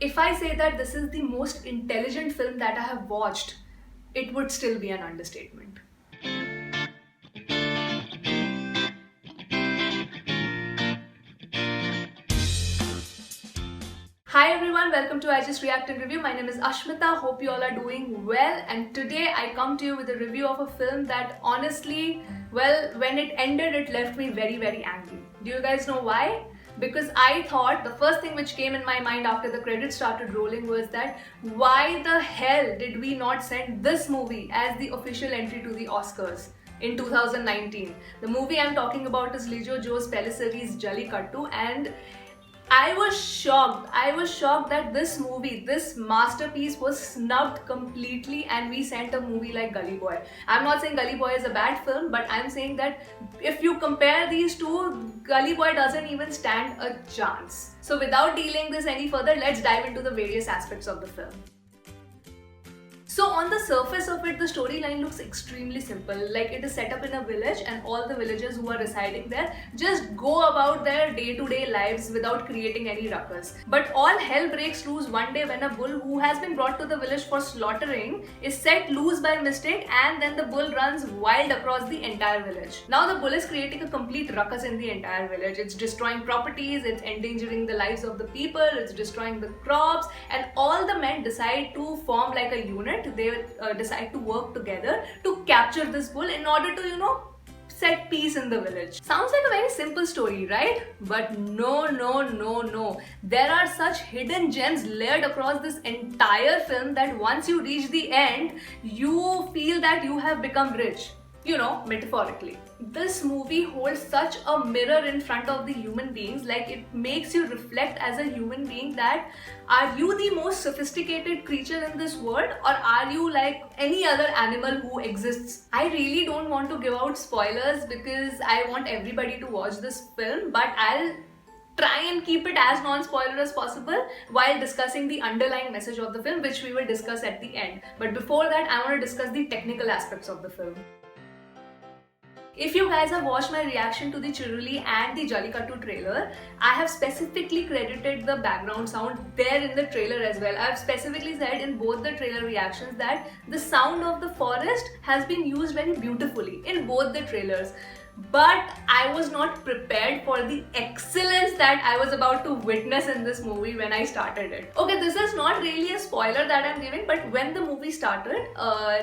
If I say that this is the most intelligent film that I have watched, it would still be an understatement. Hi everyone, welcome to I Just React and Review. My name is Ashmita. Hope you all are doing well. And today I come to you with a review of a film that honestly, well, when it ended, it left me very, very angry. Do you guys know why? Because I thought the first thing which came in my mind after the credits started rolling was that why the hell did we not send this movie as the official entry to the Oscars in 2019? The movie I'm talking about is Lijo Jose Pelliceri's Jallikattu, and I was shocked. I was shocked that this movie, this masterpiece, was snubbed completely, and we sent a movie like Gully Boy. I'm not saying Gully Boy is a bad film, but I'm saying that if you compare these two, Gully Boy doesn't even stand a chance. So without dealing this any further, let's dive into the various aspects of the film. So on the surface of it, the storyline looks extremely simple. Like, it is set up in a village and all the villagers who are residing there just go about their day-to-day lives without creating any ruckus. But all hell breaks loose one day when a bull who has been brought to the village for slaughtering is set loose by mistake, and then the bull runs wild across the entire village. Now the bull is creating a complete ruckus in the entire village. It's destroying properties, it's endangering the lives of the people, it's destroying the crops, and all the men decide to form like a unit. They decide to work together to capture this bull in order to, set peace in the village. Sounds like a very simple story, right? But no. There are such hidden gems layered across this entire film that once you reach the end, you feel that you have become rich. Metaphorically. This movie holds such a mirror in front of the human beings. Like, it makes you reflect as a human being that are you the most sophisticated creature in this world, or are you like any other animal who exists? I really don't want to give out spoilers because I want everybody to watch this film, but I'll try and keep it as non-spoiler as possible while discussing the underlying message of the film, which we will discuss at the end. But before that, I want to discuss the technical aspects of the film. If you guys have watched my reaction to the Chiruli and the Jallikattu trailer, I have specifically credited the background sound there in the trailer as well. I have specifically said in both the trailer reactions that the sound of the forest has been used very beautifully in both the trailers. But I was not prepared for the excellence that I was about to witness in this movie when I started it. Okay, this is not really a spoiler that I'm giving, but when the movie started,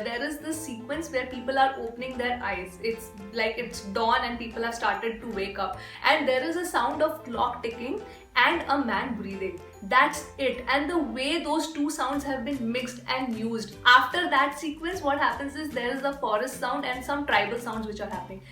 there is this sequence where people are opening their eyes. It's like it's dawn and people have started to wake up, and there is a sound of clock ticking and a man breathing. That's it. And the way those two sounds have been mixed and used. After that sequence, what happens is there is a forest sound and some tribal sounds which are happening.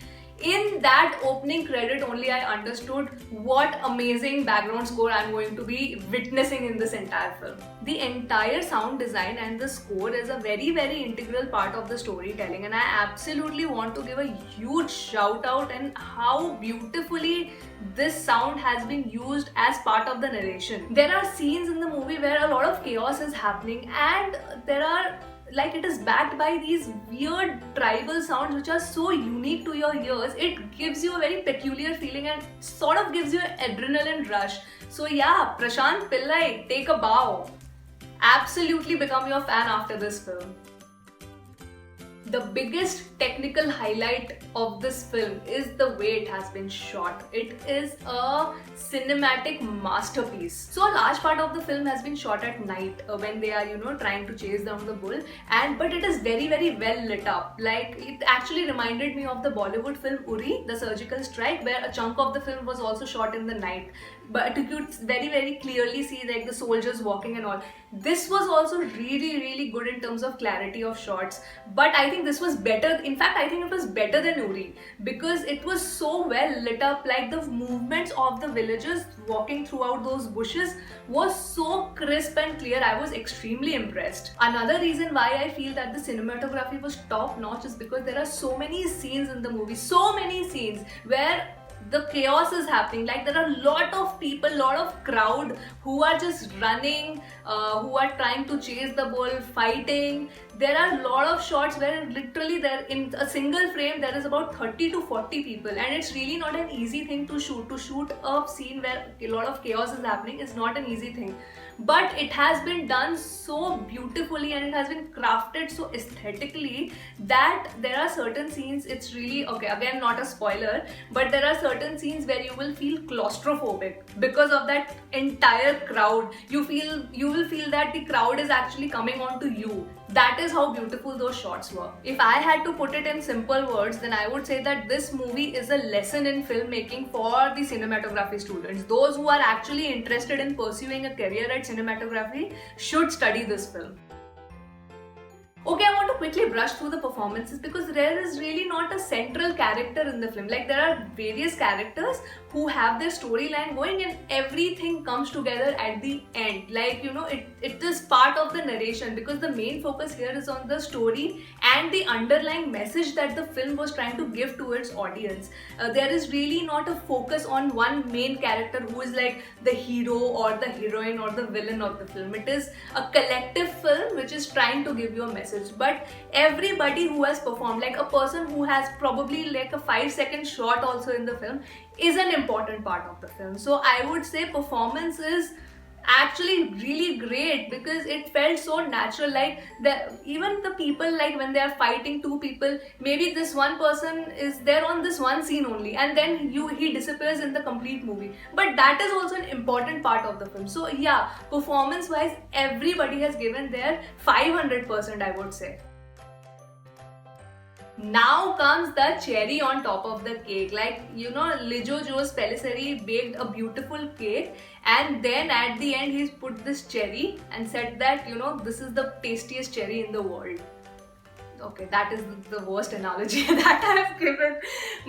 In that opening credit only, I understood what amazing background score I'm going to be witnessing in this entire film. The entire sound design and the score is a very, very integral part of the storytelling, and I absolutely want to give a huge shout out and how beautifully this sound has been used as part of the narration. There are scenes in the movie where a lot of chaos is happening, and it is backed by these weird tribal sounds which are so unique to your ears. It gives you a very peculiar feeling and sort of gives you an adrenaline rush. So yeah, Prashant Pillai, take a bow. Absolutely become your fan after this film. The biggest technical highlight of this film is the way it has been shot. It is a cinematic masterpiece. So a large part of the film has been shot at night when they are, trying to chase down the bull. But it is very, very well lit up. Like, it actually reminded me of the Bollywood film Uri, The Surgical Strike, where a chunk of the film was also shot in the night. But you could very, very clearly see like the soldiers walking and all. This was also really, really good in terms of clarity of shots. But I think this was better. In fact, I think it was better than Uri because it was so well lit up. Like, the movements of the villagers walking throughout those bushes was so crisp and clear. I was extremely impressed. Another reason why I feel that the cinematography was top notch is because there are so many scenes in the movie, so many scenes where the chaos is happening. Like, there are a lot of people, lot of crowd who are just running, who are trying to chase the bull, fighting. There are a lot of shots where literally there in a single frame there is about 30 to 40 people, and it's really not an easy thing to shoot. To shoot a scene where a lot of chaos is happening is not an easy thing. but it has been done so beautifully and it has been crafted so aesthetically that there are certain scenes, it's really, okay, again not a spoiler, but there are certain scenes where you will feel claustrophobic because of that entire crowd. You will feel that the crowd is actually coming on to you. That is how beautiful those shots were. If I had to put it in simple words, then I would say that this movie is a lesson in filmmaking for the cinematography students. Those who are actually interested in pursuing a career at cinematography should study this film. Okay, I want to quickly brush through the performances because there is really not a central character in the film. Like, there are various characters who have their storyline going and everything comes together at the end. Like, you know, it is part of the narration because the main focus here is on the story and the underlying message that the film was trying to give to its audience. There is really not a focus on one main character who is like the hero or the heroine or the villain of the film. It is a collective film which is trying to give you a message. But everybody who has performed, like a person who has probably like a 5-second shot also in the film, is an important part of the film. So I would say performance is actually really great because it felt so natural. Like, even the people, like when they are fighting two people, maybe this one person is there on this one scene only and then he disappears in the complete movie, but that is also an important part of the film. So yeah, performance wise everybody has given their 500%, I would say. Now comes the cherry on top of the cake. Like, you know, Lijo Jose Pellicer baked a beautiful cake and then at the end he's put this cherry and said that, you know, this is the tastiest cherry in the world. Okay, that is the worst analogy that I have given.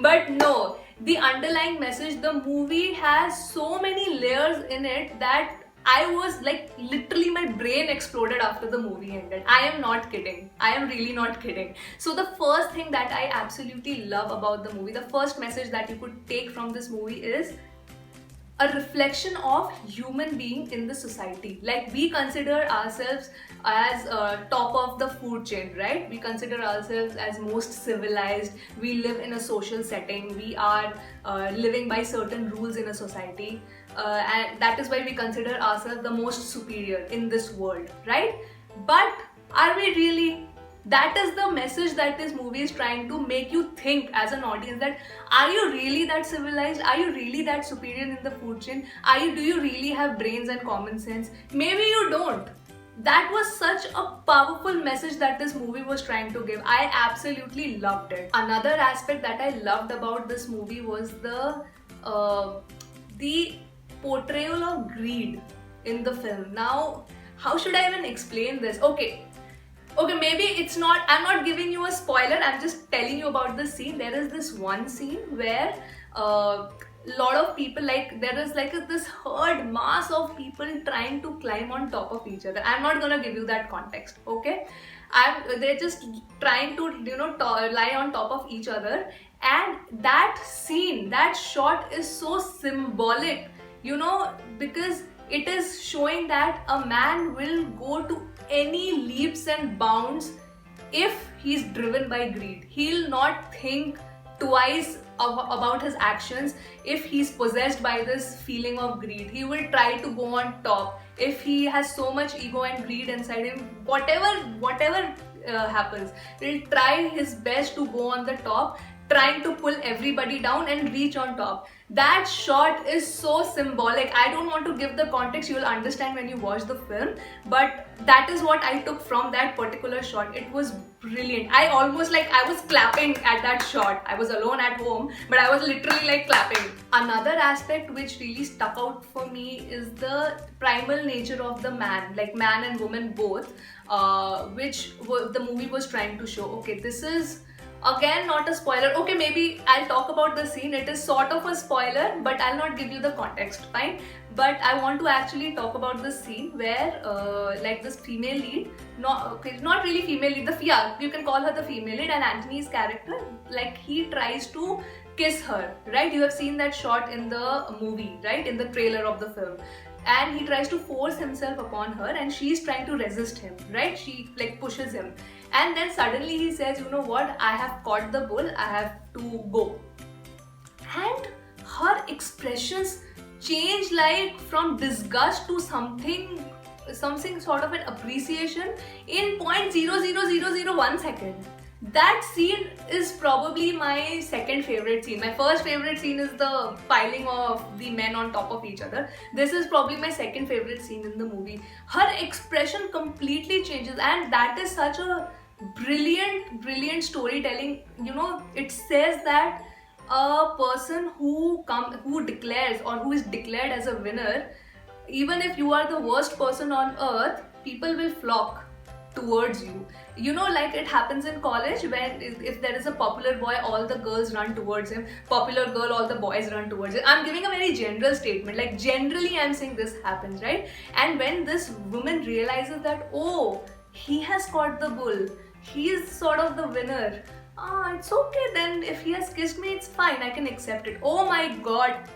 But no, the underlying message, the movie has so many layers in it that I was like, literally my brain exploded after the movie ended. I am not kidding. I am really not kidding. So the first thing that I absolutely love about the movie, the first message that you could take from this movie is a reflection of human being in the society. Like, we consider ourselves as top of the food chain, right? We consider ourselves as most civilized. We live in a social setting. We are living by certain rules in a society. And that is why we consider ourselves the most superior in this world, right? But are we really? That is the message that this movie is trying to make you think as an audience, that are you really that civilized? Are you really that superior in the food chain? Do you really have brains and common sense? Maybe you don't. That was such a powerful message that this movie was trying to give. I absolutely loved it. Another aspect that I loved about this movie was the portrayal of greed in the film. Now, how should I even explain this? Okay, maybe it's not, I'm not giving you a spoiler, I'm just telling you about the scene. There is this one scene where lot of people, like there is like this herd mass of people trying to climb on top of each other. I'm not gonna give you that context, okay? They're just trying to, you know, lie on top of each other, and that scene, that shot is so symbolic, you know, because it is showing that a man will go to any leaps and bounds if he's driven by greed. He'll not think twice about his actions if he's possessed by this feeling of greed. He will try to go on top. If he has so much ego and greed inside him, whatever happens, he'll try his best to go on the top, trying to pull everybody down and reach on top. That shot is so symbolic. I don't want to give the context, you will understand when you watch the film, but that is what I took from that particular shot. It was brilliant. I was clapping at that shot. I was alone at home, but I was literally like clapping. Another aspect which really stuck out for me is the primal nature of the man, like man and woman both, which the movie was trying to show. Okay, this is again not a spoiler. Okay, maybe I'll talk about the scene. It is sort of a spoiler, but I'll not give you the context, fine? But I want to actually talk about the scene where like this female lead, not really female lead, you can call her the female lead, and Anthony's character, like he tries to kiss her, right? You have seen that shot in the movie, right? In the trailer of the film. And he tries to force himself upon her and she's trying to resist him, right? She like pushes him. And then suddenly he says, you know what, I have caught the bull, I have to go. And her expressions change, like from disgust to something something sort of an appreciation in 0.00001 second. That scene is probably my second favorite scene. My first favorite scene is the piling of the men on top of each other. This is probably my second favorite scene in the movie. Her expression completely changes, and that is such a brilliant storytelling. You know, it says that a person who declares, or who is declared as a winner, even if you are the worst person on earth, people will flock towards you. You know, like it happens in college, when if there is a popular boy, all the girls run towards him. Popular girl, all the boys run towards him. I'm giving a very general statement, like generally I'm saying this happens, right? And when this woman realizes that, oh, he has caught the bull, he is sort of the winner, it's okay then, if he has kissed me, it's fine, I can accept it. Oh my god,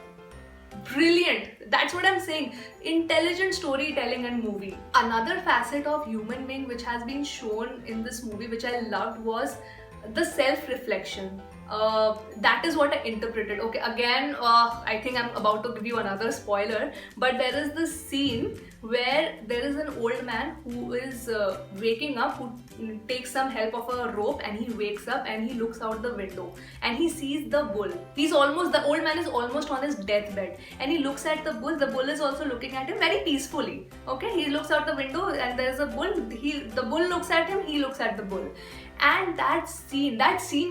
brilliant. That's what I'm saying. Intelligent storytelling and movie. Another facet of human being which has been shown in this movie, which I loved, was the self-reflection. That is what I interpreted. Okay, again, I think I'm about to give you another spoiler, but there is this scene where there is an old man who is waking up, who takes some help of a rope, and he wakes up and he looks out the window and he sees the bull. The old man is almost on his deathbed, and he looks at the bull. The bull is also looking at him very peacefully. Okay, he looks out the window and there's a bull. The bull looks at him, he looks at the bull. And that scene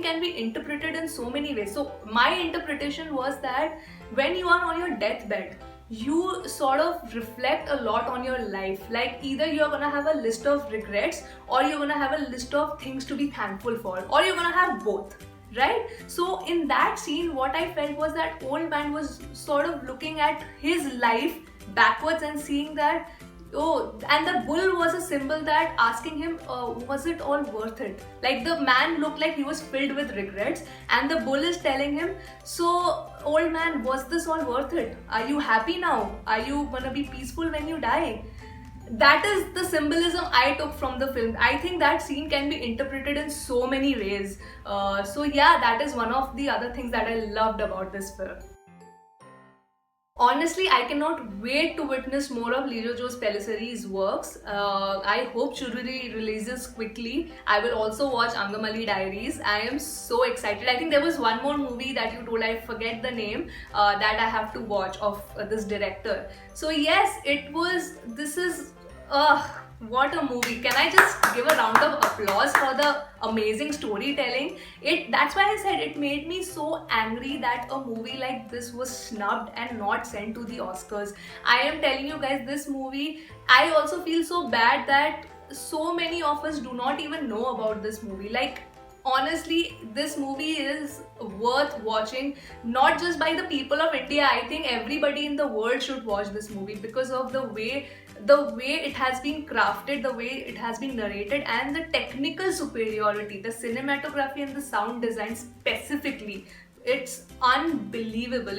can be interpreted in so many ways. So my interpretation was that when you are on your deathbed, you sort of reflect a lot on your life. Like either you're gonna have a list of regrets, or you're gonna have a list of things to be thankful for, or you're gonna have both, right? So in that scene, what I felt was that old man was sort of looking at his life backwards and seeing that, oh, and the bull was a symbol that asking him, was it all worth it? Like the man looked like he was filled with regrets, and the bull is telling him, so old man, was this all worth it? Are you happy now? Are you gonna be peaceful when you die? That is the symbolism I took from the film. I think that scene can be interpreted in so many ways. So yeah, that is one of the other things that I loved about this film. Honestly, I cannot wait to witness more of Leo Jose Pelliceri's works. I hope Chururi releases quickly. I will also watch Angamali Diaries. I am so excited. I think there was one more movie that you told, I forget the name, that I have to watch of this director. So yes, what a movie. Can I just give a round of applause for the amazing storytelling? That's why I said it made me so angry that a movie like this was snubbed and not sent to the Oscars. I am telling you guys, this movie, I also feel so bad that so many of us do not even know about this movie. Like, honestly, this movie is worth watching, not just by the people of India. I think everybody in the world should watch this movie because of the way it has been crafted, the way it has been narrated, and the technical superiority, the cinematography and the sound design specifically. It's unbelievable.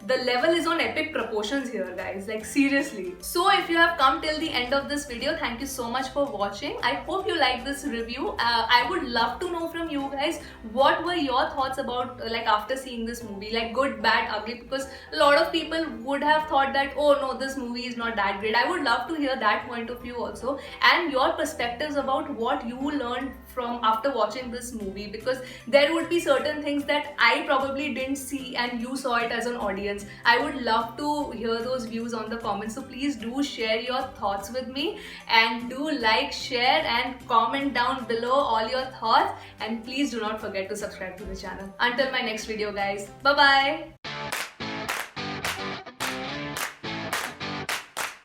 The level is on epic proportions here, guys, like seriously. So if you have come till the end of this video, thank you so much for watching. I hope you liked this review. I would love to know from you guys, what were your thoughts about, like, after seeing this movie, like good, bad, ugly, because a lot of people would have thought that, oh no, this movie is not that great. I would love to hear that point of view also, and your perspectives about what you learned from after watching this movie, because there would be certain things that I probably didn't see and you saw it as an audience. I would love to hear those views on the comments, so please do share your thoughts with me, and do like, share and comment down below all your thoughts, and please do not forget to subscribe to the channel. Until my next video, guys, bye bye.